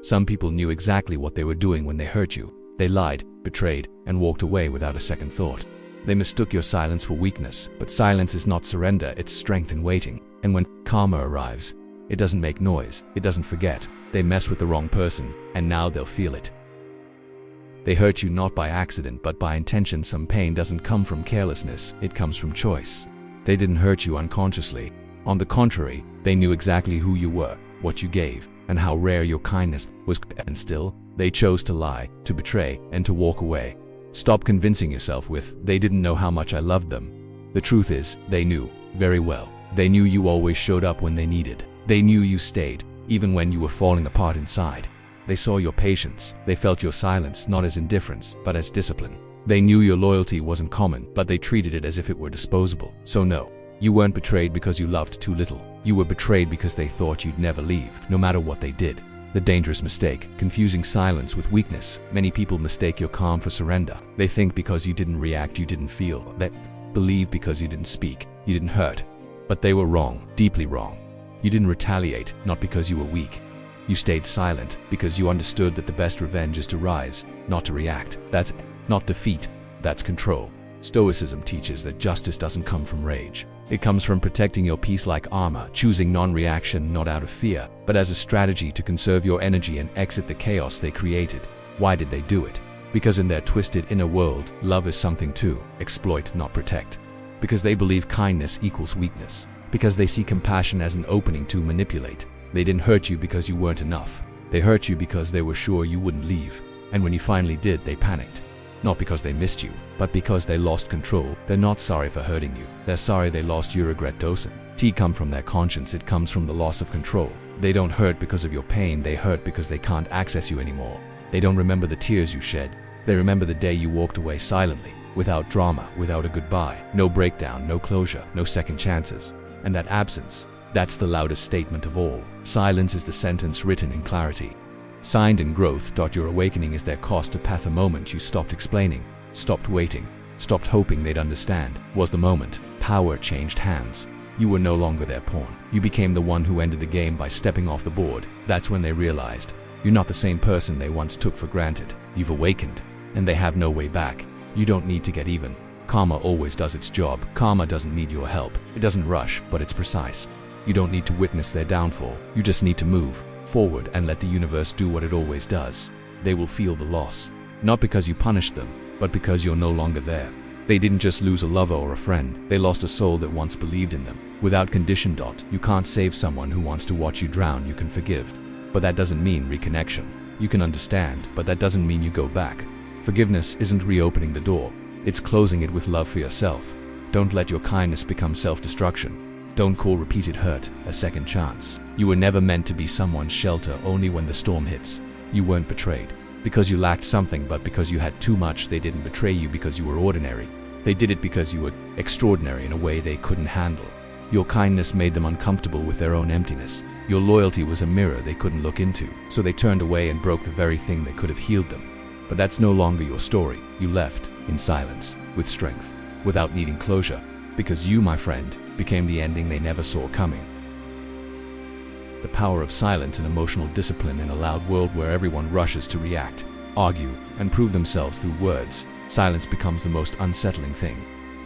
Some people knew exactly what they were doing when they hurt you. They lied, betrayed, and walked away without a second thought. They mistook your silence for weakness, but silence is not surrender, it's strength in waiting. And when karma arrives, it doesn't make noise, it doesn't forget. They mess with the wrong person, and now they'll feel it. They hurt you not by accident but by intention. Some pain doesn't come from carelessness, it comes from choice. They didn't hurt you unconsciously. On the contrary, they knew exactly who you were, what you gave, and how rare your kindness was, and still, they chose to lie, to betray, and to walk away. Stop convincing yourself with, "They didn't know how much I loved them." The truth is, they knew, very well. They knew you always showed up when they needed. They knew you stayed, even when you were falling apart inside. They saw your patience, they felt your silence not as indifference, but as discipline. They knew your loyalty wasn't common, but they treated it as if it were disposable. So no, you weren't betrayed because you loved too little. You were betrayed because they thought you'd never leave, no matter what they did. The dangerous mistake, confusing silence with weakness. Many people mistake your calm for surrender. They think because you didn't react, you didn't feel. They believe because you didn't speak, you didn't hurt. But they were wrong, deeply wrong. You didn't retaliate, not because you were weak. You stayed silent because you understood that the best revenge is to rise, not to react. That's not defeat, that's control. Stoicism teaches that justice doesn't come from rage. It comes from protecting your peace like armor, choosing non-reaction not out of fear, but as a strategy to conserve your energy and exit the chaos they created. Why did they do it? Because in their twisted inner world, love is something to exploit, not protect. Because they believe kindness equals weakness. Because they see compassion as an opening to manipulate. They didn't hurt you because you weren't enough. They hurt you because they were sure you wouldn't leave. And when you finally did, they panicked. Not because they missed you, but because they lost control. They're not sorry for hurting you. They're sorry they lost you. Regret doesn't come from their conscience, it comes from the loss of control. They don't hurt because of your pain, they hurt because they can't access you anymore. They don't remember the tears you shed. They remember the day you walked away silently, without drama, without a goodbye. No breakdown, no closure, no second chances. And that absence, that's the loudest statement of all. Silence is the sentence written in clarity, signed in growth. Your awakening is their cost to path. The moment you stopped explaining, stopped waiting, stopped hoping they'd understand, was the moment power changed hands. You were no longer their pawn. You became the one who ended the game by stepping off the board. That's when they realized, you're not the same person they once took for granted. You've awakened, and they have no way back. You don't need to get even. Karma always does its job. Karma doesn't need your help. It doesn't rush, but it's precise. You don't need to witness their downfall. You just need to move forward and let the universe do what it always does. They will feel the loss, not because you punished them, but because you're no longer there. They didn't just lose a lover or a friend, they lost a soul that once believed in them. Without condition. You can't save someone who wants to watch you drown. You can forgive, but that doesn't mean reconnection. You can understand, but that doesn't mean you go back. Forgiveness isn't reopening the door, it's closing it with love for yourself. Don't let your kindness become self-destruction. Don't call repeated hurt a second chance. You were never meant to be someone's shelter only when the storm hits. You weren't betrayed because you lacked something, but because you had too much. They didn't betray you because you were ordinary. They did it because you were extraordinary in a way they couldn't handle. Your kindness made them uncomfortable with their own emptiness. Your loyalty was a mirror they couldn't look into, so they turned away and broke the very thing that could have healed them. But that's no longer your story. You left in silence, with strength, without needing closure, because you, my friend, became the ending they never saw coming. The power of silence and emotional discipline in a loud world where everyone rushes to react, argue, and prove themselves through words. Silence becomes the most unsettling thing.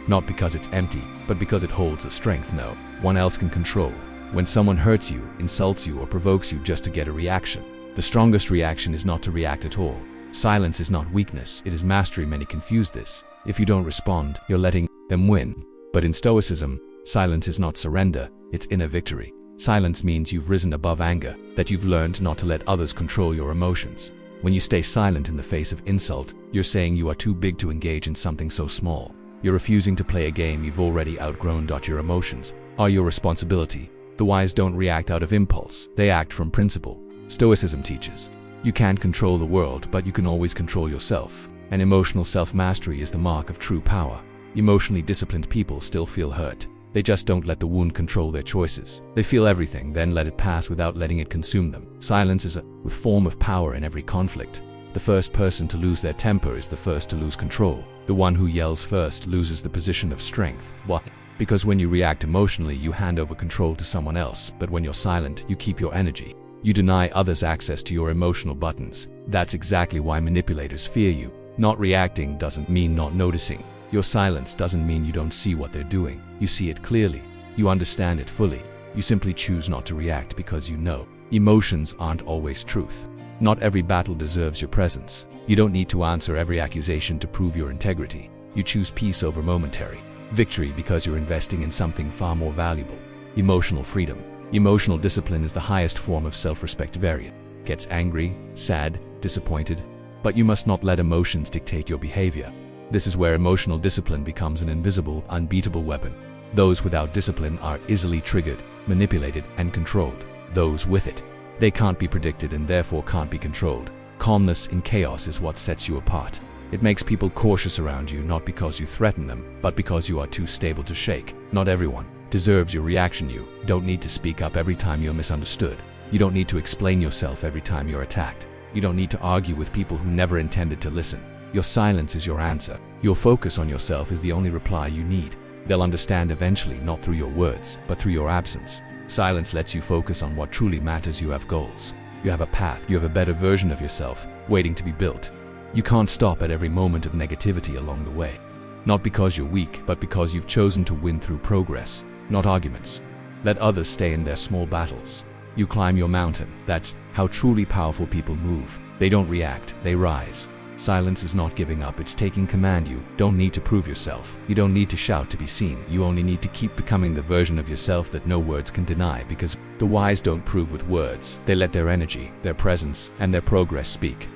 Not because it's empty, but because it holds a strength no one else can control. When someone hurts you, insults you, or provokes you just to get a reaction, the strongest reaction is not to react at all. Silence is not weakness, it is mastery. Many confuse this. If you don't respond, you're letting them win. But in Stoicism, silence is not surrender, it's inner victory. Silence means you've risen above anger, that you've learned not to let others control your emotions. When you stay silent in the face of insult, you're saying you are too big to engage in something so small. You're refusing to play a game you've already outgrown. Your emotions are your responsibility. The wise don't react out of impulse, they act from principle. Stoicism teaches, you can't control the world, but you can always control yourself. And emotional self-mastery is the mark of true power. Emotionally disciplined people still feel hurt. They just don't let the wound control their choices. They feel everything, then let it pass without letting it consume them. Silence is a form of power in every conflict. The first person to lose their temper is the first to lose control. The one who yells first loses the position of strength. Why? Because when you react emotionally, you hand over control to someone else, but when you're silent, you keep your energy. You deny others access to your emotional buttons. That's exactly why manipulators fear you. Not reacting doesn't mean not noticing. Your silence doesn't mean you don't see what they're doing. You see it clearly. You understand it fully. You simply choose not to react because you know. Emotions aren't always truth. Not every battle deserves your presence. You don't need to answer every accusation to prove your integrity. You choose peace over momentary victory because you're investing in something far more valuable. Emotional freedom. Emotional discipline is the highest form of self-respect. Variant gets angry, sad, disappointed, but you must not let emotions dictate your behavior. This is where emotional discipline becomes an invisible, unbeatable weapon. Those without discipline are easily triggered, manipulated, and controlled. Those with it, they can't be predicted and therefore can't be controlled. Calmness in chaos is what sets you apart. It makes people cautious around you not because you threaten them, but because you are too stable to shake. Not everyone deserves your reaction. You don't need to speak up every time you're misunderstood. You don't need to explain yourself every time you're attacked. You don't need to argue with people who never intended to listen. Your silence is your answer. Your focus on yourself is the only reply you need. They'll understand eventually, not through your words, but through your absence. Silence lets you focus on what truly matters. You have goals. You have a path. You have a better version of yourself waiting to be built. You can't stop at every moment of negativity along the way. Not because you're weak, but because you've chosen to win through progress, not arguments. Let others stay in their small battles. You climb your mountain. That's how truly powerful people move. They don't react, they rise. Silence is not giving up, it's taking command. You don't need to prove yourself. You don't need to shout to be seen. You only need to keep becoming the version of yourself that no words can deny, because the wise don't prove with words. They let their energy, their presence, and their progress speak.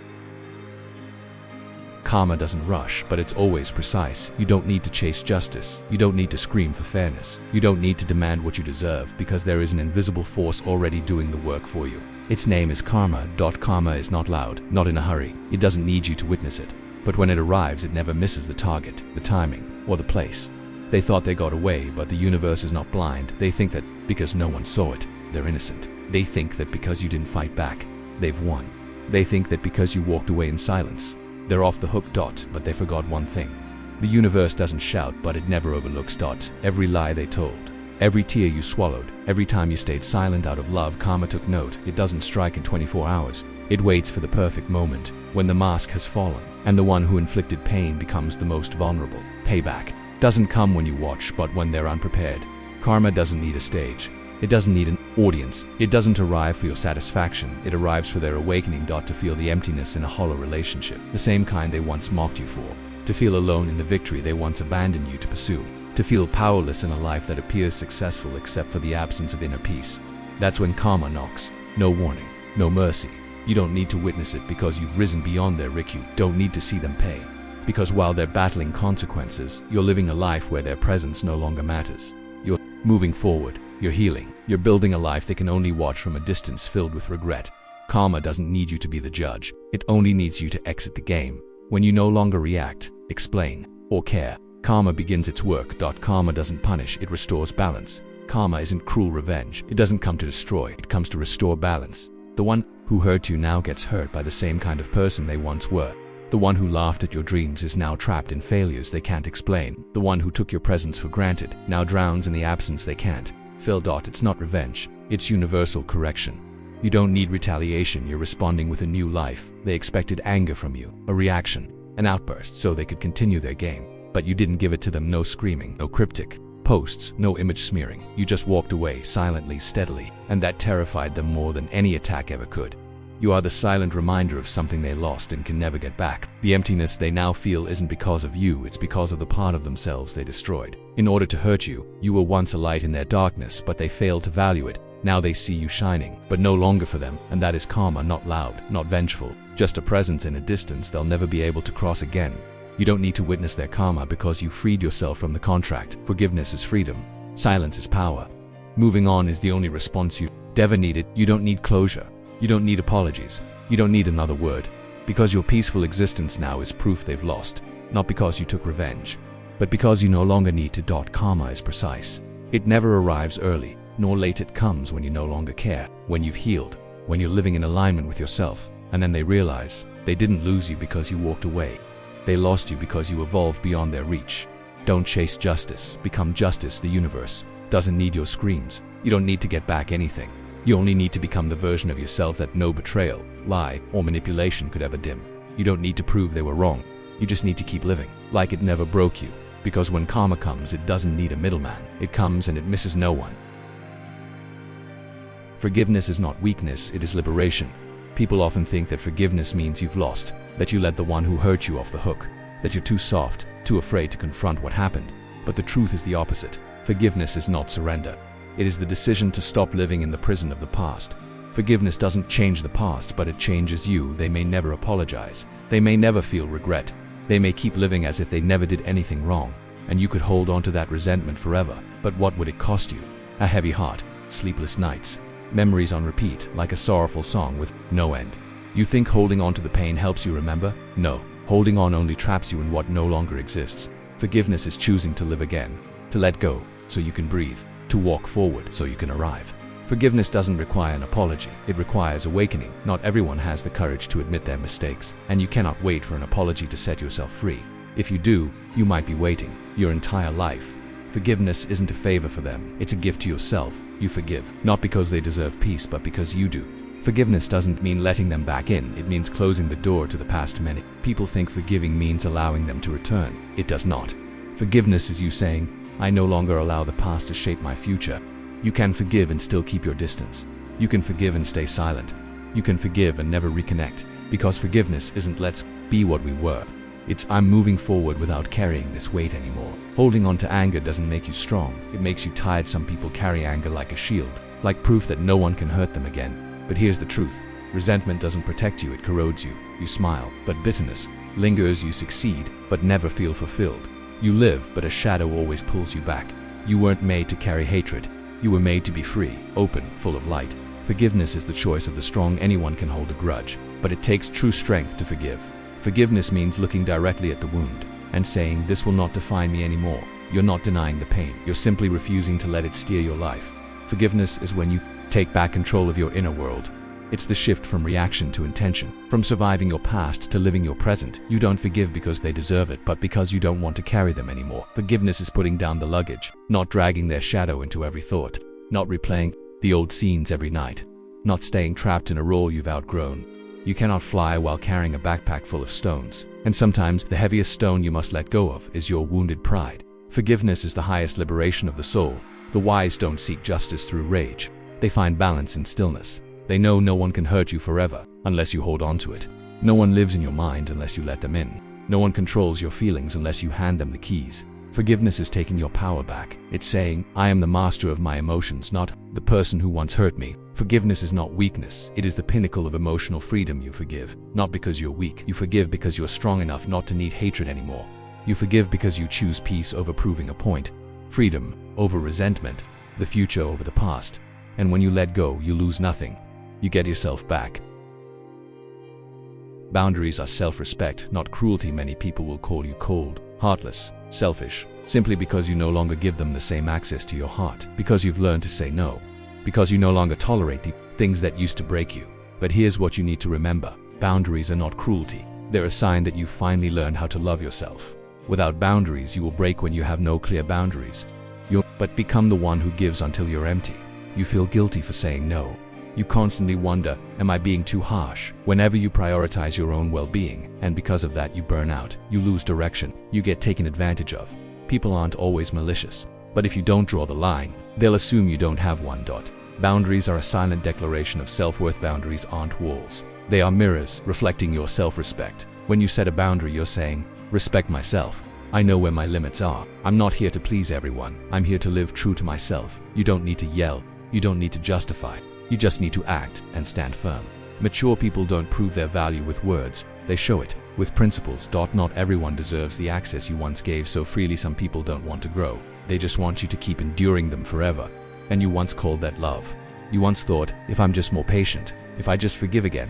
Karma doesn't rush, but it's always precise. You don't need to chase justice. You don't need to scream for fairness. You don't need to demand what you deserve, because there is an invisible force already doing the work for you. Its name is karma. Karma is not loud, not in a hurry. It doesn't need you to witness it. But when it arrives, it never misses the target, the timing, or the place. They thought they got away, but the universe is not blind. They think that because no one saw it, they're innocent. They think that because you didn't fight back, they've won. They think that because you walked away in silence, they're off the hook. But they forgot one thing. The universe doesn't shout, but it never overlooks. Every lie they told, every tear you swallowed, every time you stayed silent out of love, karma took note. It doesn't strike in 24 hours. It waits for the perfect moment, when the mask has fallen, and the one who inflicted pain becomes the most vulnerable. Payback doesn't come when you watch, but when they're unprepared. Karma doesn't need a stage. It doesn't need an audience. It doesn't arrive for your satisfaction. It arrives for their awakening. To feel the emptiness in a hollow relationship, the same kind they once mocked you for. To feel alone in the victory they once abandoned you to pursue. To feel powerless in a life that appears successful except for the absence of inner peace. That's when karma knocks. No warning, no mercy. You don't need to witness it because you've risen beyond their rick. You don't need to see them pay. Because while they're battling consequences, you're living a life where their presence no longer matters. You're moving forward. You're healing. You're building a life they can only watch from a distance filled with regret. Karma doesn't need you to be the judge. It only needs you to exit the game. When you no longer react, explain, or care, karma begins its work. Karma doesn't punish, it restores balance. Karma isn't cruel revenge. It doesn't come to destroy, it comes to restore balance. The one who hurt you now gets hurt by the same kind of person they once were. The one who laughed at your dreams is now trapped in failures they can't explain. The one who took your presence for granted now drowns in the absence they can't fill. It's not revenge, it's universal correction. You don't need retaliation, you're responding with a new life. They expected anger from you, a reaction, an outburst so they could continue their game. But you didn't give it to them. No screaming, no cryptic posts, no image smearing. You just walked away silently, steadily, and that terrified them more than any attack ever could. You are the silent reminder of something they lost and can never get back. The emptiness they now feel isn't because of you, it's because of the part of themselves they destroyed. In order to hurt you, you were once a light in their darkness, but they failed to value it. Now they see you shining, but no longer for them, and that is karma. Not loud, not vengeful, just a presence in a distance they'll never be able to cross again. You don't need to witness their karma because you freed yourself from the contract. Forgiveness is freedom. Silence is power. Moving on is the only response you ever needed. You don't need closure. You don't need apologies. You don't need another word. Because your peaceful existence now is proof they've lost. Not because you took revenge, but because you no longer need to. Karma is precise. It never arrives early, nor late. It comes when you no longer care, when you've healed, when you're living in alignment with yourself. And then they realize they didn't lose you because you walked away. They lost you because you evolved beyond their reach. Don't chase justice, become justice. The universe doesn't need your screams. You don't need to get back anything. You only need to become the version of yourself that no betrayal, lie, or manipulation could ever dim. You don't need to prove they were wrong. You just need to keep living like it never broke you. Because when karma comes, it doesn't need a middleman. It comes and it misses no one. Forgiveness is not weakness, it is liberation. People often think that forgiveness means you've lost, that you let the one who hurt you off the hook, that you're too soft, too afraid to confront what happened. But the truth is the opposite. Forgiveness is not surrender. It is the decision to stop living in the prison of the past. Forgiveness doesn't change the past, but it changes you. They may never apologize. They may never feel regret. They may keep living as if they never did anything wrong. And you could hold on to that resentment forever. But what would it cost you? A heavy heart, sleepless nights, memories on repeat, like a sorrowful song with no end. You think holding on to the pain helps you remember? No. Holding on only traps you in what no longer exists. Forgiveness is choosing to live again, to let go so you can breathe, to walk forward so you can arrive. Forgiveness doesn't require an apology, it requires awakening. Not everyone has the courage to admit their mistakes, and you cannot wait for an apology to set yourself free. If you do, you might be waiting your entire life. Forgiveness isn't a favor for them, it's a gift to yourself. You forgive, not because they deserve peace, but because you do. Forgiveness doesn't mean letting them back in, it means closing the door to the past. Many people think forgiving means allowing them to return. It does not. Forgiveness is you saying, I no longer allow the past to shape my future. You can forgive and still keep your distance. You can forgive and stay silent. You can forgive and never reconnect. Because forgiveness isn't let's be what we were. It's I'm moving forward without carrying this weight anymore. Holding on to anger doesn't make you strong. It makes you tired. Some people carry anger like a shield, like proof that no one can hurt them again. But here's the truth. Resentment doesn't protect you, it corrodes you. You smile, but bitterness lingers. You succeed, but never feel fulfilled. You live, but a shadow always pulls you back. You weren't made to carry hatred. You were made to be free, open, full of light. Forgiveness is the choice of the strong. Anyone can hold a grudge, but it takes true strength to forgive. Forgiveness means looking directly at the wound and saying, this will not define me anymore. You're not denying the pain. You're simply refusing to let it steer your life. Forgiveness is when you take back control of your inner world. It's the shift from reaction to intention, from surviving your past to living your present. You don't forgive because they deserve it, but because you don't want to carry them anymore. Forgiveness is putting down the luggage, not dragging their shadow into every thought, not replaying the old scenes every night, not staying trapped in a role you've outgrown. You cannot fly while carrying a backpack full of stones, and sometimes the heaviest stone you must let go of is your wounded pride. Forgiveness is the highest liberation of the soul. The wise don't seek justice through rage. They find balance in stillness. They know no one can hurt you forever unless you hold on to it. No one lives in your mind unless you let them in. No one controls your feelings unless you hand them the keys. Forgiveness is taking your power back. It's saying, I am the master of my emotions, not the person who once hurt me. Forgiveness is not weakness, it is the pinnacle of emotional freedom. You forgive, not because you're weak. You forgive because you're strong enough not to need hatred anymore. You forgive because you choose peace over proving a point, freedom over resentment, the future over the past. And when you let go, you lose nothing. You get yourself back. Boundaries are self-respect, not cruelty. Many people will call you cold, heartless, selfish, simply because you no longer give them the same access to your heart, because you've learned to say no, because you no longer tolerate the things that used to break you. But here's what you need to remember. Boundaries are not cruelty. They're a sign that you've finally learned how to love yourself. Without boundaries, you will break when you have no clear boundaries. But become the one who gives until you're empty. You feel guilty for saying no. You constantly wonder, am I being too harsh? Whenever you prioritize your own well-being, and because of that you burn out, you lose direction, you get taken advantage of. People aren't always malicious, but if you don't draw the line, they'll assume you don't have one. Boundaries are a silent declaration of self-worth. Boundaries aren't walls. They are mirrors, reflecting your self-respect. When you set a boundary, you're saying, respect myself. I know where my limits are. I'm not here to please everyone. I'm here to live true to myself. You don't need to yell. You don't need to justify. You just need to act and stand firm. Mature people don't prove their value with words, they show it with principles. Not everyone deserves the access you once gave so freely. Some people don't want to grow, they just want you to keep enduring them forever. And you once called that love. You once thought, if I'm just more patient, if I just forgive again,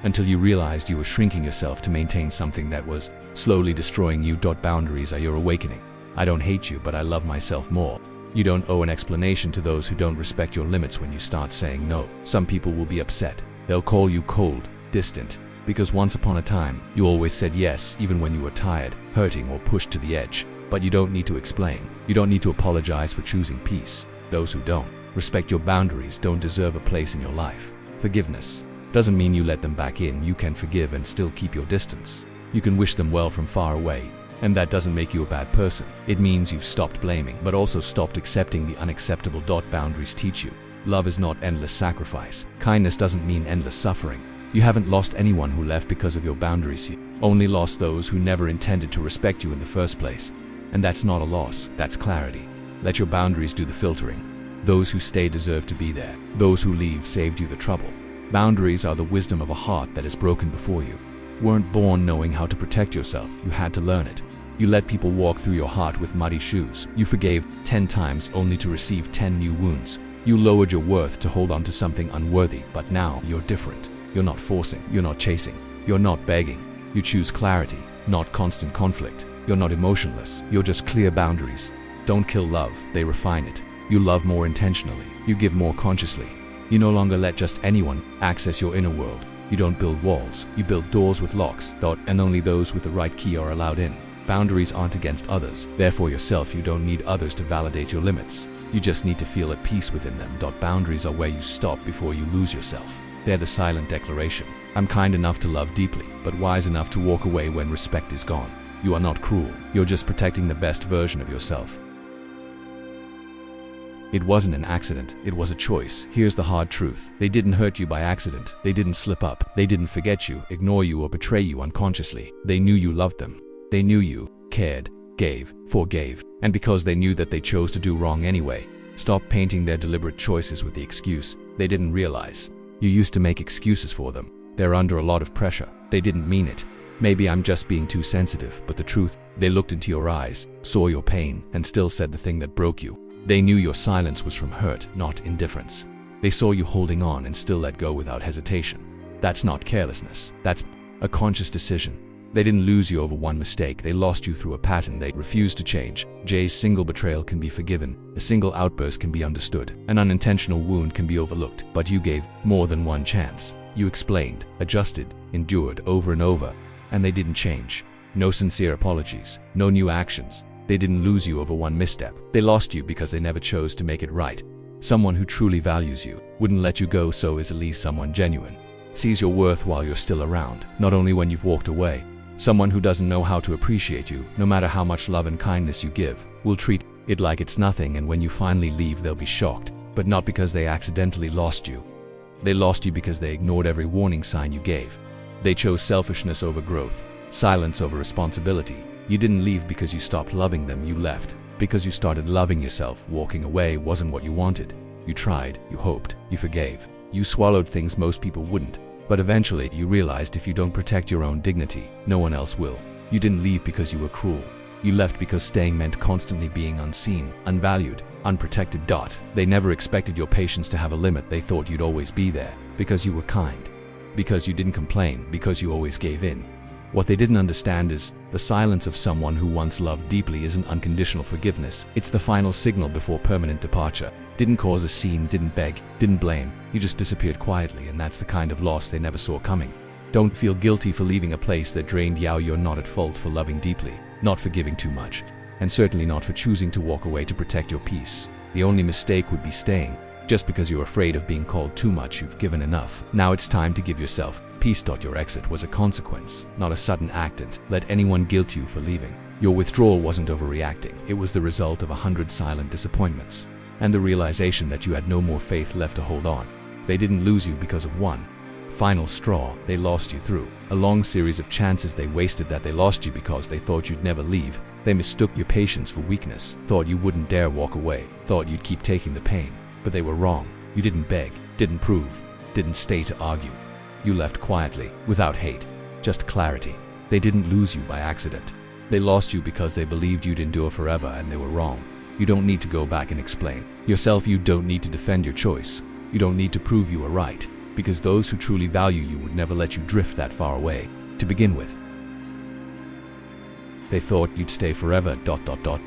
until you realized you were shrinking yourself to maintain something that was slowly destroying you. Boundaries are your awakening. I don't hate you, but I love myself more. You don't owe an explanation to those who don't respect your limits. When you start saying no, some people will be upset. They'll call you cold, distant, because once upon a time, you always said yes, even when you were tired, hurting, or pushed to the edge. But you don't need to explain. You don't need to apologize for choosing peace. Those who don't respect your boundaries, don't deserve a place in your life. Forgiveness doesn't mean you let them back in. You can forgive and still keep your distance. You can wish them well from far away, and that doesn't make you a bad person. It means you've stopped blaming, but also stopped accepting the unacceptable. Boundaries teach you. Love is not endless sacrifice. Kindness doesn't mean endless suffering. You haven't lost anyone who left because of your boundaries. You only lost those who never intended to respect you in the first place. And that's not a loss, that's clarity. Let your boundaries do the filtering. Those who stay deserve to be there. Those who leave saved you the trouble. Boundaries are the wisdom of a heart that is broken before you. Weren't born knowing how to protect yourself, you had to learn it. You let people walk through your heart with muddy shoes. You forgave 10 times only to receive 10 new wounds. You lowered your worth to hold on to something unworthy, but now you're different. You're not forcing, you're not chasing, you're not begging. You choose clarity, not constant conflict. You're not emotionless, you're just clear boundaries. Don't kill love, they refine it. You love more intentionally, you give more consciously. You no longer let just anyone access your inner world. You don't build walls, you build doors with locks, and only those with the right key are allowed in. Boundaries aren't against others, they're for yourself. You don't need others to validate your limits. You just need to feel at peace within them. Boundaries are where you stop before you lose yourself. They're the silent declaration. I'm kind enough to love deeply, but wise enough to walk away when respect is gone. You are not cruel, you're just protecting the best version of yourself. It wasn't an accident, it was a choice. Here's the hard truth. They didn't hurt you by accident. They didn't slip up. They didn't forget you, ignore you, or betray you unconsciously. They knew you loved them. They knew you cared, gave, forgave. And because they knew that they chose to do wrong anyway, stop painting their deliberate choices with the excuse they didn't realize. You used to make excuses for them. They're under a lot of pressure. They didn't mean it. Maybe I'm just being too sensitive, but the truth, they looked into your eyes, saw your pain, and still said the thing that broke you. They knew your silence was from hurt, not indifference. They saw you holding on and still let go without hesitation. That's not carelessness. That's a conscious decision. They didn't lose you over one mistake. They lost you through a pattern they refused to change. Jay's single betrayal can be forgiven. A single outburst can be understood. An unintentional wound can be overlooked. But you gave more than one chance. You explained, adjusted, endured over and over, and they didn't change. No sincere apologies, no new actions. They didn't lose you over one misstep. They lost you because they never chose to make it right. Someone who truly values you wouldn't let you go so easily. Someone genuine sees your worth while you're still around, not only when you've walked away. Someone who doesn't know how to appreciate you, no matter how much love and kindness you give, will treat it like it's nothing, and when you finally leave they'll be shocked, but not because they accidentally lost you. They lost you because they ignored every warning sign you gave. They chose selfishness over growth, silence over responsibility. You didn't leave because you stopped loving them, you left because you started loving yourself. Walking away wasn't what you wanted. You tried, you hoped, you forgave. You swallowed things most people wouldn't. But eventually you realized if you don't protect your own dignity, no one else will. You didn't leave because you were cruel. You left because staying meant constantly being unseen, unvalued, unprotected. They never expected your patience to have a limit. They thought you'd always be there because you were kind, because you didn't complain, because you always gave in. What they didn't understand is the silence of someone who once loved deeply isn't unconditional forgiveness. It's the final signal before permanent departure. Didn't cause a scene, didn't beg, didn't blame. You just disappeared quietly, and that's the kind of loss they never saw coming. Don't feel guilty for leaving a place that drained you. You're not at fault for loving deeply, not for giving too much, and certainly not for choosing to walk away to protect your peace. The only mistake would be staying. Just because you're afraid of being called too much, you've given enough. Now it's time to give yourself peace. Your exit was a consequence, not a sudden act. Don't let anyone guilt you for leaving. Your withdrawal wasn't overreacting. It was the result of 100 silent disappointments, and the realization that you had no more faith left to hold on. They didn't lose you because of one final straw. They lost you through a long series of chances they wasted. They lost you because they thought you'd never leave. They mistook your patience for weakness, thought you wouldn't dare walk away, thought you'd keep taking the pain. But they were wrong. You didn't beg, didn't prove, didn't stay to argue. You left quietly, without hate, just clarity. They didn't lose you by accident. They lost you because they believed you'd endure forever, and they were wrong. You don't need to go back and explain yourself. You don't need to defend your choice. You don't need to prove you were right, because those who truly value you would never let you drift that far away to begin with. They thought you'd stay forever.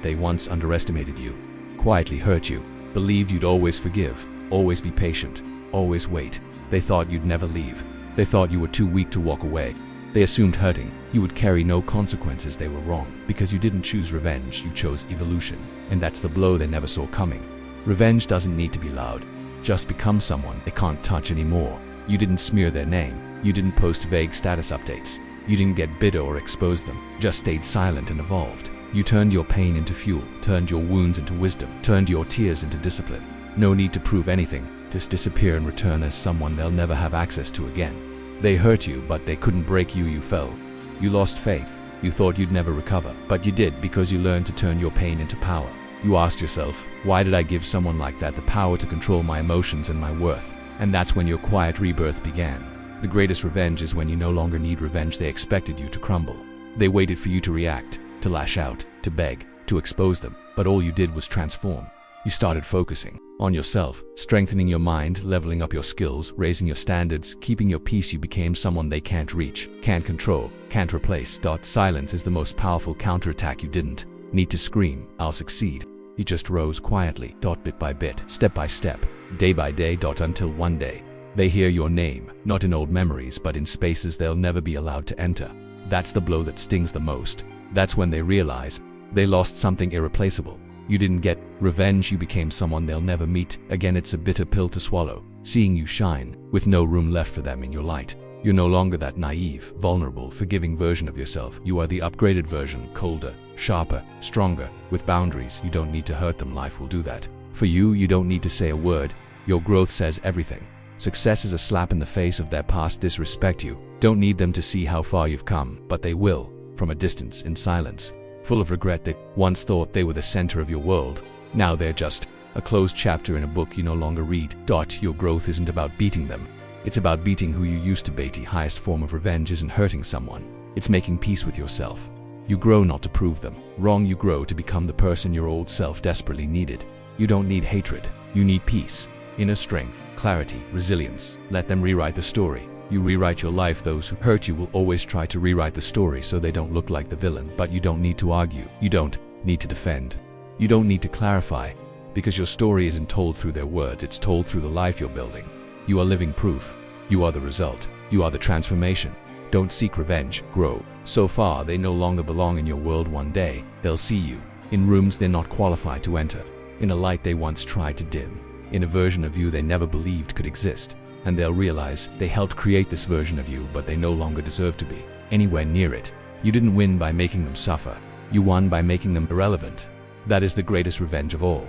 They once underestimated you, quietly hurt you, believed you'd always forgive, always be patient, always wait. They thought you'd never leave. They thought you were too weak to walk away. They assumed hurting you would carry no consequences. They were wrong, because you didn't choose revenge, you chose evolution. And that's the blow they never saw coming. Revenge doesn't need to be loud. Just become someone they can't touch anymore. You didn't smear their name. You didn't post vague status updates. You didn't get bitter or expose them. Just stayed silent and evolved. You turned your pain into fuel, turned your wounds into wisdom, turned your tears into discipline. No need to prove anything. Just disappear and return as someone they'll never have access to again. They hurt you, but they couldn't break you. You fell. You lost faith. You thought you'd never recover, but you did because you learned to turn your pain into power. You asked yourself, why did I give someone like that the power to control my emotions and my worth? And that's when your quiet rebirth began. The greatest revenge is when you no longer need revenge. They expected you to crumble. They waited for you to react, to lash out, to beg, to expose them, but all you did was transform. You started focusing on yourself, strengthening your mind, leveling up your skills, raising your standards, keeping your peace. You became someone they can't reach, can't control, can't replace. Silence is the most powerful counterattack. You didn't need to scream, "I'll succeed." You just rose quietly, bit by bit, step by step, day by day, until one day they hear your name, not in old memories but in spaces they'll never be allowed to enter. That's the blow that stings the most. That's when they realize they lost something irreplaceable. You didn't get revenge, you became someone they'll never meet again. It's a bitter pill to swallow, seeing you shine, with no room left for them in your light. You're no longer that naive, vulnerable, forgiving version of yourself. You are the upgraded version, colder, sharper, stronger, with boundaries. You don't need to hurt them, life will do that. For you, you don't need to say a word. Your growth says everything. Success is a slap in the face of their past disrespect. You don't need them to see how far you've come, but they will, from a distance, in silence. Full of regret, they once thought they were the center of your world. Now they're just a closed chapter in a book you no longer read. Your growth isn't about beating them. It's about beating who you used to be. The highest form of revenge isn't hurting someone. It's making peace with yourself. You grow not to prove them wrong. You grow to become the person your old self desperately needed. You don't need hatred. You need peace, inner strength, clarity, resilience. Let them rewrite the story. You rewrite your life. Those who hurt you will always try to rewrite the story so they don't look like the villain. But you don't need to argue. You don't need to defend. You don't need to clarify, because your story isn't told through their words. It's told through the life you're building. You are living proof. You are the result. You are the transformation. Don't seek revenge. Grow. So far, they no longer belong in your world. One day, they'll see you in rooms they're not qualified to enter, in a light they once tried to dim, in a version of you they never believed could exist. And they'll realize they helped create this version of you, but they no longer deserve to be anywhere near it. You didn't win by making them suffer. You won by making them irrelevant. That is the greatest revenge of all.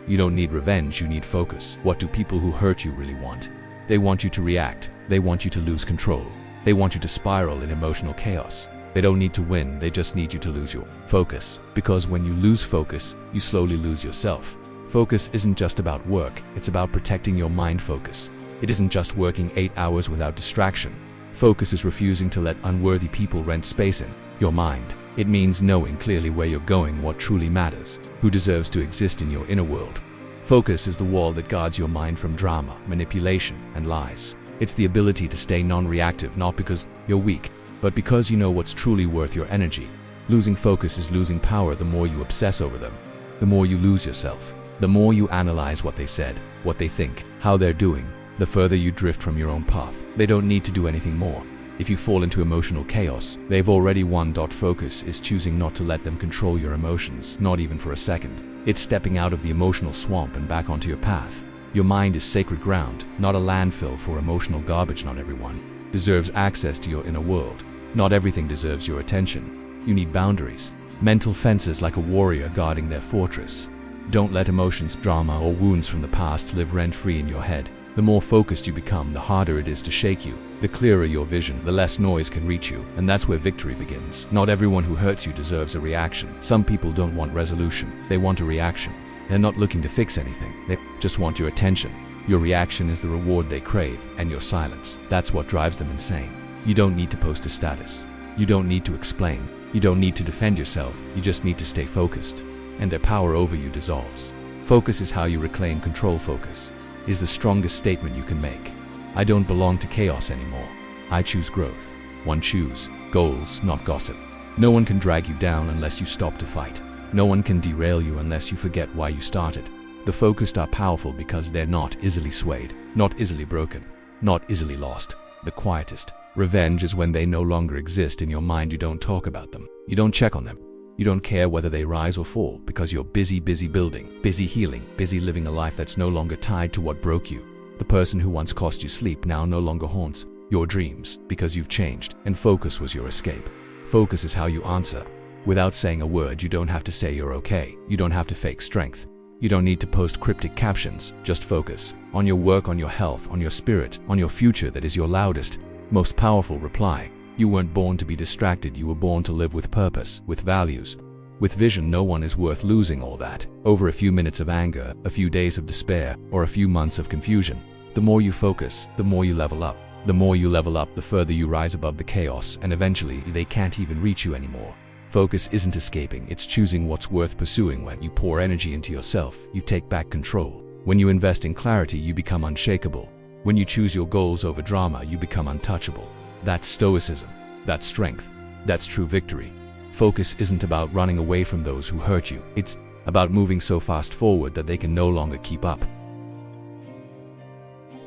You don't need revenge, you need focus. What do people who hurt you really want? They want you to react. They want you to lose control. They want you to spiral in emotional chaos. They don't need to win, they just need you to lose your focus. Because when you lose focus, you slowly lose yourself. Focus isn't just about work, it's about protecting your mind. Focus. It isn't just working 8 hours without distraction. Focus is refusing to let unworthy people rent space in your mind. It means knowing clearly where you're going, what truly matters, who deserves to exist in your inner world. Focus is the wall that guards your mind from drama, manipulation, and lies. It's the ability to stay non-reactive, not because you're weak, but because you know what's truly worth your energy. Losing focus is losing power. The more you obsess over them, the more you lose yourself. The more you analyze what they said, what they think, how they're doing, the further you drift from your own path. They don't need to do anything more. If you fall into emotional chaos, they've already won. Focus is choosing not to let them control your emotions, not even for a second. It's stepping out of the emotional swamp and back onto your path. Your mind is sacred ground, not a landfill for emotional garbage. Not everyone deserves access to your inner world. Not everything deserves your attention. You need boundaries, mental fences, like a warrior guarding their fortress. Don't let emotions, drama, or wounds from the past live rent-free in your head. The more focused you become, the harder it is to shake you. The clearer your vision, the less noise can reach you, and that's where victory begins. Not everyone who hurts you deserves a reaction. Some people don't want resolution, they want a reaction. They're not looking to fix anything, they just want your attention. Your reaction is the reward they crave, and your silence, that's what drives them insane. You don't need to post a status. You don't need to explain. You don't need to defend yourself. You just need to stay focused, and their power over you dissolves. Focus is how you reclaim control. Focus is the strongest statement you can make. I don't belong to chaos anymore. I choose growth. One choose goals, not gossip. No one can drag you down unless you stop to fight. No one can derail you unless you forget why you started. The focused are powerful because they're not easily swayed, not easily broken, not easily lost. The quietest revenge is when they no longer exist in your mind. You don't talk about them. You don't check on them. You don't care whether they rise or fall because you're busy building, busy healing, busy living a life that's no longer tied to what broke you. The person who once cost you sleep now no longer haunts your dreams because you've changed, and focus was your escape. Focus is how you answer. Without saying a word, you don't have to say you're okay. You don't have to fake strength. You don't need to post cryptic captions. Just focus on your work, on your health, on your spirit, on your future. That is your loudest, most powerful reply. You weren't born to be distracted. You were born to live with purpose, with values, with vision. No one is worth losing all that over a few minutes of anger, a few days of despair, or a few months of confusion. The more you focus, the more you level up. The more you level up, the further you rise above the chaos, and eventually they can't even reach you anymore. Focus isn't escaping, it's choosing what's worth pursuing. When you pour energy into yourself, you take back control. When you invest in clarity, you become unshakable. When you choose your goals over drama, you become untouchable. That's Stoicism. That's strength. That's true victory. Focus isn't about running away from those who hurt you. It's about moving so fast forward that they can no longer keep up.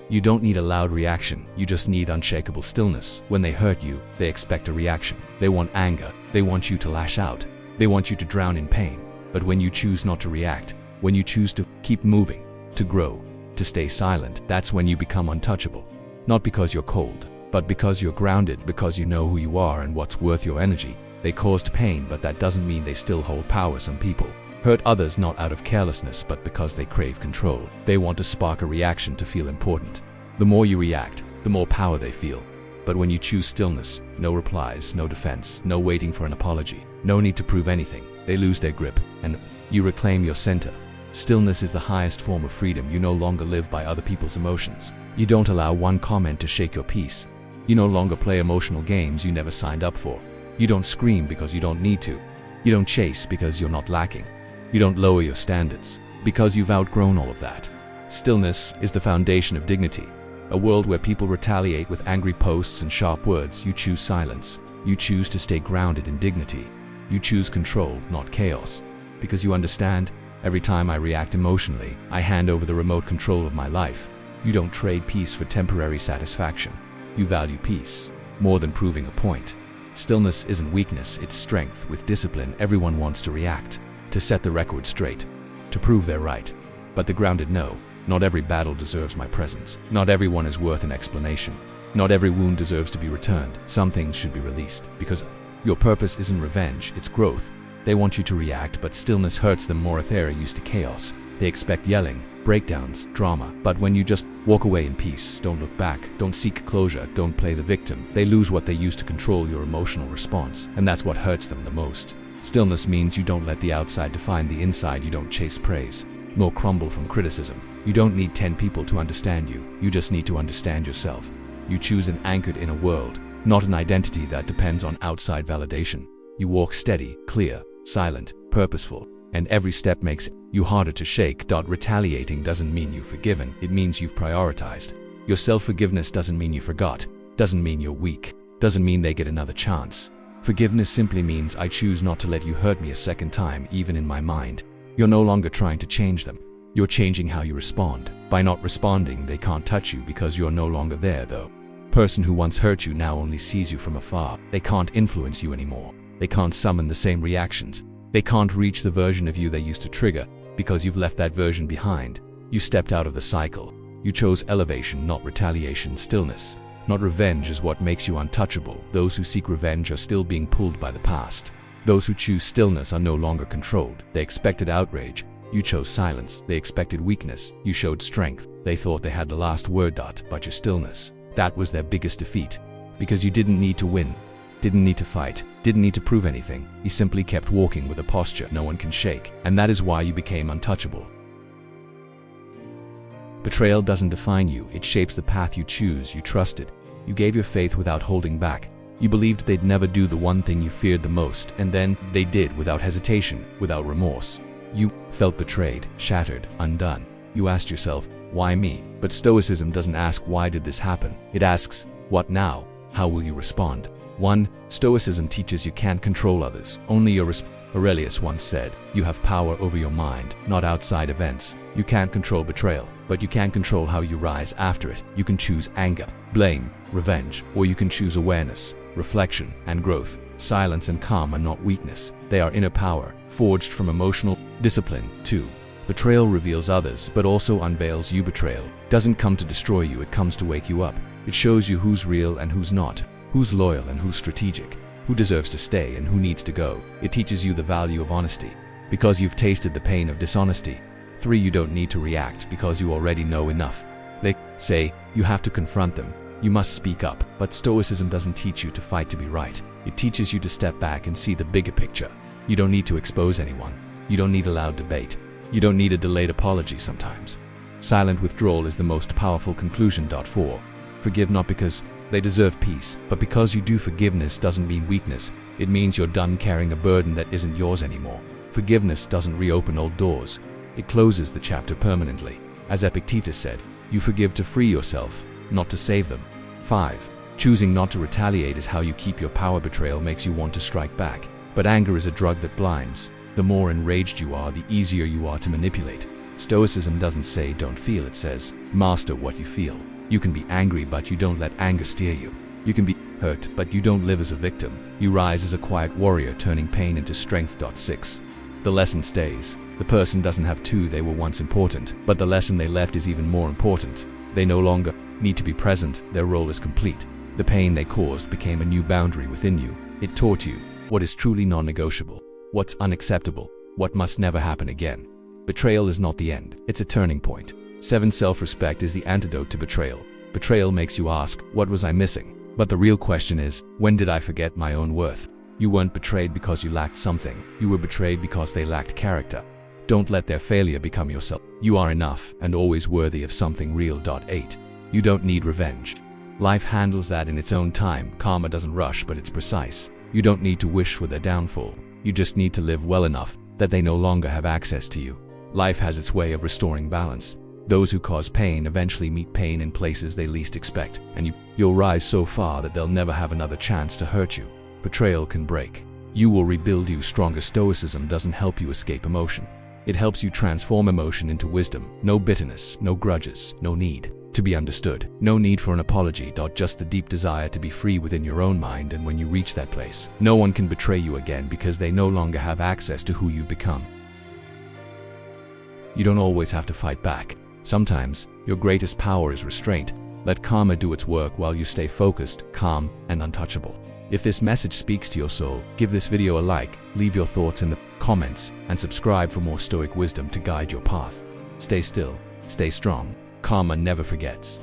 You don't need a loud reaction, you just need unshakable stillness. When they hurt you, they expect a reaction. They want anger. They want you to lash out. They want you to drown in pain. But when you choose not to react, when you choose to keep moving, to grow, to stay silent, that's when you become untouchable. Not because you're cold, but because you're grounded, because you know who you are and what's worth your energy. They caused pain, but that doesn't mean they still hold power. Some people hurt others not out of carelessness, but because they crave control. They want to spark a reaction to feel important. The more you react, the more power they feel. But when you choose stillness, no replies, no defense, no waiting for an apology, no need to prove anything, they lose their grip, and you reclaim your center. Stillness is the highest form of freedom. You no longer live by other people's emotions. You don't allow one comment to shake your peace. You no longer play emotional games you never signed up for. You don't scream because you don't need to. You don't chase because you're not lacking. You don't lower your standards because you've outgrown all of that. Stillness is the foundation of dignity. A world where people retaliate with angry posts and sharp words, you choose silence. You choose to stay grounded in dignity. You choose control, not chaos. Because you understand, every time I react emotionally, I hand over the remote control of my life. You don't trade peace for temporary satisfaction. You value peace more than proving a point. Stillness isn't weakness, it's strength. With discipline, everyone wants to react, to set the record straight, to prove they're right. But the grounded know, not every battle deserves my presence. Not everyone is worth an explanation. Not every wound deserves to be returned. Some things should be released, because your purpose isn't revenge, it's growth. They want you to react, but stillness hurts them more. They're used to chaos. They expect yelling, breakdowns, drama. But when you just walk away in peace, don't look back, don't seek closure, don't play the victim, they lose what they used to control, your emotional response. And that's what hurts them the most. Stillness means you don't let the outside define the inside. You don't chase praise, nor crumble from criticism. You don't need 10 people to understand you. You just need to understand yourself. You choose an anchored inner world, not an identity that depends on outside validation. You walk steady, clear, silent, purposeful, and every step makes you harder to shake. Retaliating doesn't mean you've forgiven, it means you've prioritized. Your self-forgiveness doesn't mean you forgot, doesn't mean you're weak, doesn't mean they get another chance. Forgiveness simply means I choose not to let you hurt me a second time, even in my mind. You're no longer trying to change them. You're changing how you respond. By not responding, they can't touch you because you're no longer there, though. Person who once hurt you now only sees you from afar. They can't influence you anymore. They can't summon the same reactions. They can't reach the version of you they used to trigger because you've left that version behind. You stepped out of the cycle. You chose elevation, not retaliation. Stillness, not revenge, is what makes you untouchable. Those who seek revenge are still being pulled by the past. Those who choose stillness are no longer controlled. They expected outrage. You chose silence. They expected weakness. You showed strength. They thought they had the last word. But your stillness, that was their biggest defeat. Because you didn't need to win, didn't need to fight, didn't need to prove anything. You simply kept walking with a posture no one can shake. And that is why you became untouchable. Betrayal doesn't define you. It shapes the path you choose. You trusted. You gave your faith without holding back. You believed they'd never do the one thing you feared the most, and then they did, without hesitation, without remorse. You felt betrayed, shattered, undone. You asked yourself, why me? But Stoicism doesn't ask why did this happen. It asks, what now? How will you respond? 1. Stoicism teaches you can't control others, only your response. Aurelius once said, you have power over your mind, not outside events. You can't control betrayal, but you can control how you rise after it. You can choose anger, blame, revenge, or you can choose awareness, reflection, and growth. silence and calm are not weakness. They are inner power, forged from emotional discipline. 2. Betrayal reveals others, but also unveils you. Betrayal doesn't come to destroy you, it comes to wake you up. It shows you who's real and who's not, who's loyal and who's strategic, who deserves to stay and who needs to go. It teaches you the value of honesty, because you've tasted the pain of dishonesty. 3. You don't need to react because you already know enough. They say you have to confront them, you must speak up, but Stoicism doesn't teach you to fight to be right. It teaches you to step back and see the bigger picture. You don't need to expose anyone. You don't need a loud debate. You don't need a delayed apology sometimes. Silent withdrawal is the most powerful conclusion. 4. Forgive not because they deserve peace, but because you do. Forgiveness doesn't mean weakness. It means you're done carrying a burden that isn't yours anymore. Forgiveness doesn't reopen old doors. It closes the chapter permanently. As Epictetus said, you forgive to free yourself, not to save them. 5. Choosing not to retaliate is how you keep your power. Betrayal makes you want to strike back, but anger is a drug that blinds. The more enraged you are, the easier you are to manipulate. Stoicism doesn't say don't feel, it says master what you feel. You can be angry, but you don't let anger steer you. You can be hurt, but you don't live as a victim. You rise as a quiet warrior, turning pain into strength. 6. The lesson stays. The person doesn't have to. They were once important, but the lesson they left is even more important. They no longer need to be present. Their role is complete. The pain they caused became a new boundary within you. It taught you what is truly non-negotiable, what's unacceptable, what must never happen again. Betrayal is not the end, it's a turning point. 7. Self-respect is the antidote to betrayal. Betrayal makes you ask, what was I missing? But the real question is, when did I forget my own worth? You weren't betrayed because you lacked something. You were betrayed because they lacked character. Don't let their failure become yourself. You are enough and always worthy of something real. 8. You don't need revenge. Life handles that in its own time. Karma doesn't rush, but it's precise. You don't need to wish for their downfall. You just need to live well enough that they no longer have access to you. Life has its way of restoring balance. Those who cause pain eventually meet pain in places they least expect, and you'll rise so far that they'll never have another chance to hurt you. Betrayal can break. You will rebuild you stronger. Stoicism doesn't help you escape emotion. It helps you transform emotion into wisdom. No bitterness, no grudges, no need to be understood, no need for an apology. Just the deep desire to be free within your own mind, and when you reach that place, no one can betray you again because they no longer have access to who you've become. You don't always have to fight back. Sometimes, your greatest power is restraint. Let karma do its work while you stay focused, calm, and untouchable. If this message speaks to your soul, give this video a like, leave your thoughts in the comments, and subscribe for more Stoic wisdom to guide your path. Stay still, stay strong. Karma never forgets.